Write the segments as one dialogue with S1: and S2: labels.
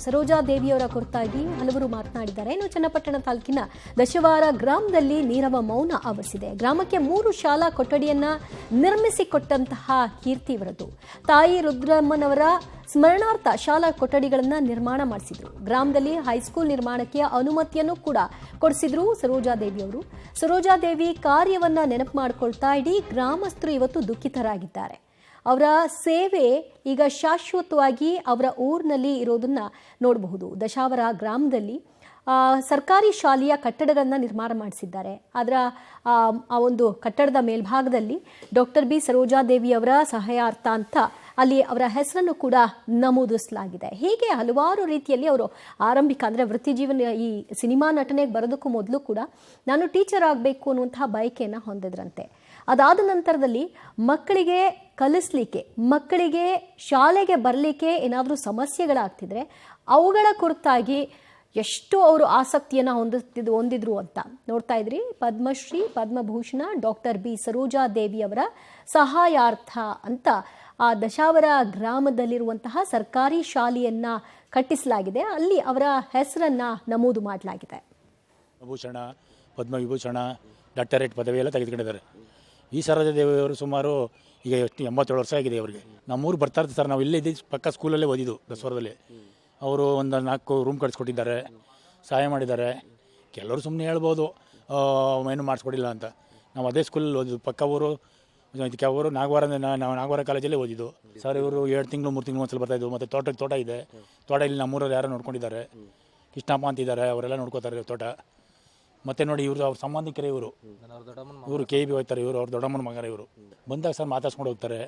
S1: ಸರೋಜಾ ದೇವಿಯವರ ಕುರಿತಾಗಿ ಹಲವರು ಮಾತನಾಡಿದ್ದಾರೆ. ಇನ್ನು ಚನ್ನಪಟ್ಟಣ ತಾಲೂಕಿನ ದಶವಾರ ಗ್ರಾಮದಲ್ಲಿ ನೀರವ ಮೌನ ಆವರಿಸಿದೆ. ಗ್ರಾಮಕ್ಕೆ 3 ಶಾಲಾ ಕೊಠಡಿಯನ್ನ ನಿರ್ಮಿಸಿಕೊಟ್ಟಂತಹ ಕೀರ್ತಿ ಇವರದು. ತಾಯಿ ರುದ್ರಮ್ಮನವರ ಸ್ಮರಣಾರ್ಥ ಶಾಲಾ ಕೊಠಡಿಗಳನ್ನು ನಿರ್ಮಾಣ ಮಾಡಿಸಿದ್ರು. ಗ್ರಾಮದಲ್ಲಿ ಹೈಸ್ಕೂಲ್ ನಿರ್ಮಾಣಕ್ಕೆ ಅನುಮತಿಯನ್ನು ಕೂಡ ಕೊಡಿಸಿದ್ರು ಸರೋಜಾ ದೇವಿಯವರು. ಸರೋಜಾ ದೇವಿ ಕಾರ್ಯವನ್ನ ನೆನಪು ಮಾಡಿಕೊಳ್ತಾ ಇಡೀ ಗ್ರಾಮಸ್ಥರು ಇವತ್ತು ದುಃಖಿತರಾಗಿದ್ದಾರೆ. ಅವರ ಸೇವೆ ಈಗ ಶಾಶ್ವತವಾಗಿ ಅವರ ಊರಿನಲ್ಲಿ ಇರೋದನ್ನ ನೋಡಬಹುದು. ದಶಾವರ ಗ್ರಾಮದಲ್ಲಿ ಸರ್ಕಾರಿ ಶಾಲೆಯ ಕಟ್ಟಡಗಳನ್ನು ನಿರ್ಮಾಣ ಮಾಡಿಸಿದ್ದಾರೆ. ಅದರ ಆ ಒಂದು ಕಟ್ಟಡದ ಮೇಲ್ಭಾಗದಲ್ಲಿ ಡಾಕ್ಟರ್ ಬಿ ಸರೋಜಾ ದೇವಿಯವರ ಸಹಾಯಾರ್ಥ ಅಂತ ಅಲ್ಲಿ ಅವರ ಹೆಸರನ್ನು ಕೂಡ ನಮೂದಿಸಲಾಗಿದೆ. ಹೀಗೆ ಹಲವಾರು ರೀತಿಯಲ್ಲಿ ಅವರು ಆರಂಭಿಕ ಅಂದರೆ ವೃತ್ತಿ ಜೀವನ ಈ ಸಿನಿಮಾ ನಟನೆಗೆ ಬರೋದಕ್ಕೂ ಮೊದಲು ಕೂಡ ನಾನು ಟೀಚರ್ ಆಗಬೇಕು ಅನ್ನುವಂತಹ ಬಯಕೆಯನ್ನು ಹೊಂದಿದ್ರಂತೆ. ಅದಾದ ನಂತರದಲ್ಲಿ ಮಕ್ಕಳಿಗೆ ಕಲಿಸ್ಲಿಕ್ಕೆ, ಮಕ್ಕಳಿಗೆ ಶಾಲೆಗೆ ಬರಲಿಕ್ಕೆ ಏನಾದರೂ ಸಮಸ್ಯೆಗಳಾಗ್ತಿದ್ರೆ ಅವುಗಳ ಕುರಿತಾಗಿ ಎಷ್ಟು ಅವರು ಆಸಕ್ತಿಯನ್ನು ಹೊಂದಿದ್ರು ಅಂತ ನೋಡ್ತಾ ಇದ್ರಿ. ಪದ್ಮಶ್ರೀ ಪದ್ಮಭೂಷಣ ಡಾಕ್ಟರ್ ಬಿ ಸರೋಜಾ ದೇವಿಯವರ ಸಹಾಯಾರ್ಥ ಅಂತ ಆ ದಶಾವರ ಗ್ರಾಮದಲ್ಲಿರುವಂತಹ ಸರ್ಕಾರಿ ಶಾಲೆಯನ್ನ ಕಟ್ಟಿಸಲಾಗಿದೆ. ಅಲ್ಲಿ ಅವರ ಹೆಸರನ್ನ ನಮೂದು ಮಾಡಲಾಗಿದೆ.
S2: ಭೂಷಣ, ಪದ್ಮವಿಭೂಷಣ, ಡಾಕ್ಟರೇಟ್ ಪದವಿ ಎಲ್ಲ ತೆಗೆದುಕೊಂಡಿದ್ದಾರೆ. ಈ ಸರೋಜಾ ದೇವಿಯವರು ಸುಮಾರು ಈಗ ಎಷ್ಟು 87 ವರ್ಷ ಆಗಿದೆ ಅವರಿಗೆ. ನಮ್ಮೂರು ಬರ್ತಾ ಇರ್ತಾರೆ ಸರ್. ನಾವು ಇಲ್ಲೇ ಇದ್ದೀವಿ, ಪಕ್ಕ ಸ್ಕೂಲಲ್ಲೇ ಓದಿದ್ದು ದಸವರದಲ್ಲಿ. ಅವರು ಒಂದು 4 ರೂಮ್ ಕಳಿಸ್ಕೊಟ್ಟಿದ್ದಾರೆ, ಸಹಾಯ ಮಾಡಿದ್ದಾರೆ. ಕೆಲವರು ಸುಮ್ಮನೆ ಹೇಳ್ಬೋದು ಏನು ಮಾಡಿಸ್ಕೊಡಿಲ್ಲ ಅಂತ. ನಾವು ಅದೇ ಸ್ಕೂಲಲ್ಲಿ ಓದಿದ್ದು, ಪಕ್ಕ ಊರು ಇದಕ್ಕೆ ಅವರು ನಾವು ನಾಗವಾರ ಕಾಲೇಜಲ್ಲೇ ಓದಿದ್ದು ಸರ್. ಇವರು 2 ತಿಂಗಳು 3 ತಿಂಗಳು ಒಂದ್ಸಲ ಬರ್ತಾಯಿದ್ದು. ಮತ್ತು ತೋಟ ಇದೆ. ತೋಟ ಇಲ್ಲಿ ನಮ್ಮೂರಲ್ಲಿ ಯಾರೋ ನೋಡ್ಕೊಂಡಿದ್ದಾರೆ, ಕೃಷ್ಣಪ್ಪ ಅಂತಿದ್ದಾರೆ, ಅವರೆಲ್ಲ ನೋಡ್ಕೋತಾರೆ ತೋಟ. ಮತ್ತು ನೋಡಿ ಇವರು ಅವ್ರ ಸಂಬಂಧಿಕರೇ ಇವರು KB ಹೋಗ್ತಾರೆ. ಇವರು ಅವ್ರ ದೊಡ್ಡಮ್ಮನ ಮಗರ. ಇವರು ಬಂದಾಗ ಸರ್ ಮಾತಾಡ್ಸ್ಕೊಂಡು ಹೋಗ್ತಾರೆ.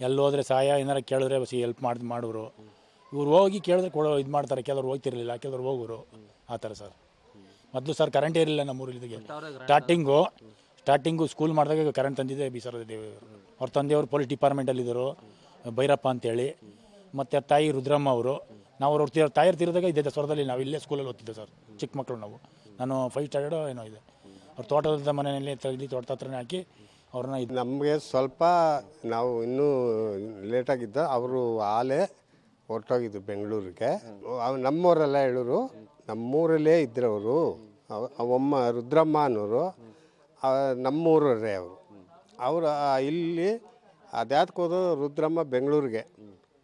S2: ಎಲ್ಲೋದ್ರೆ ಸಹಾಯ ಏನಾರು ಕೇಳಿದ್ರೆ ಹೆಲ್ಪ್ ಮಾಡೋರು. ಇವ್ರು ಹೋಗಿ ಕೇಳಿದ್ರೆ ಇದು ಮಾಡ್ತಾರೆ. ಕೆಲವ್ರು ಹೋಗ್ತಿರ್ಲಿಲ್ಲ, ಕೆಲವ್ರು ಹೋಗೋರು ಆ ಥರ ಸರ್. ಮೊದಲು ಸರ್ ಕರೆಂಟೇ ಇರಲಿಲ್ಲ ನಮ್ಮೂರಿಗೆ. ಸ್ಟಾರ್ಟಿಂಗು ಸ್ಕೂಲ್ ಮಾಡಿದಾಗ ಕರೆಂಟ್ ತಂದಿದ್ದೆ ಬಿ ಸರೋಜಾ ದೇವಿಯವರು. ಅವ್ರ ತಂದೆಯವರು ಪೊಲೀಸ್ ಡಿಪಾರ್ಟ್ಮೆಂಟಲ್ಲಿದ್ದರು, ಭೈರಪ್ಪ ಅಂತೇಳಿ. ಮತ್ತು ತಾಯಿ ರುದ್ರಮ್ಮ ಅವರು. ನಾವು ಅವ್ರ ತಾಯಿರು ತೀರಿದಾಗ ಇದ್ದೆ ದಸವರದಲ್ಲಿ. ನಾವು ಇಲ್ಲೇ ಸ್ಕೂಲಲ್ಲಿ ಓದ್ತಿದ್ದೆ ಸರ್, ಚಿಕ್ಕ ಮಕ್ಕಳು ನಾವು. ನಾನು 5 ಸ್ಟ್ಯಾಂಡರ್ಡೋ ಏನೋ ಇದೆ. ಅವ್ರ ತೋಟದ ಮನೆಯಲ್ಲಿ ತೆಗೆದು ತೋಟ ಹತ್ರನೇ ಹಾಕಿ ಅವ್ರನ್ನ
S3: ನಮಗೆ ಸ್ವಲ್ಪ ನಾವು ಇನ್ನೂ ಲೇಟಾಗಿದ್ದ. ಅವರು ಆಲೇ ಹೊರಟೋಗಿದ್ದು ಬೆಂಗಳೂರಿಗೆ. ನಮ್ಮವರೆಲ್ಲ ಹೇಳೋರು, ನಮ್ಮೂರಲ್ಲೇ ಇದ್ರವರು. ಅವಮ್ಮ ರುದ್ರಮ್ಮ ಅನ್ನೋರು ನಮ್ಮೂರವರೇ ಅವರು. ಇಲ್ಲಿ ಅದ್ಯಾತ್ಕೋದು ರುದ್ರಮ್ಮ ಬೆಂಗಳೂರಿಗೆ.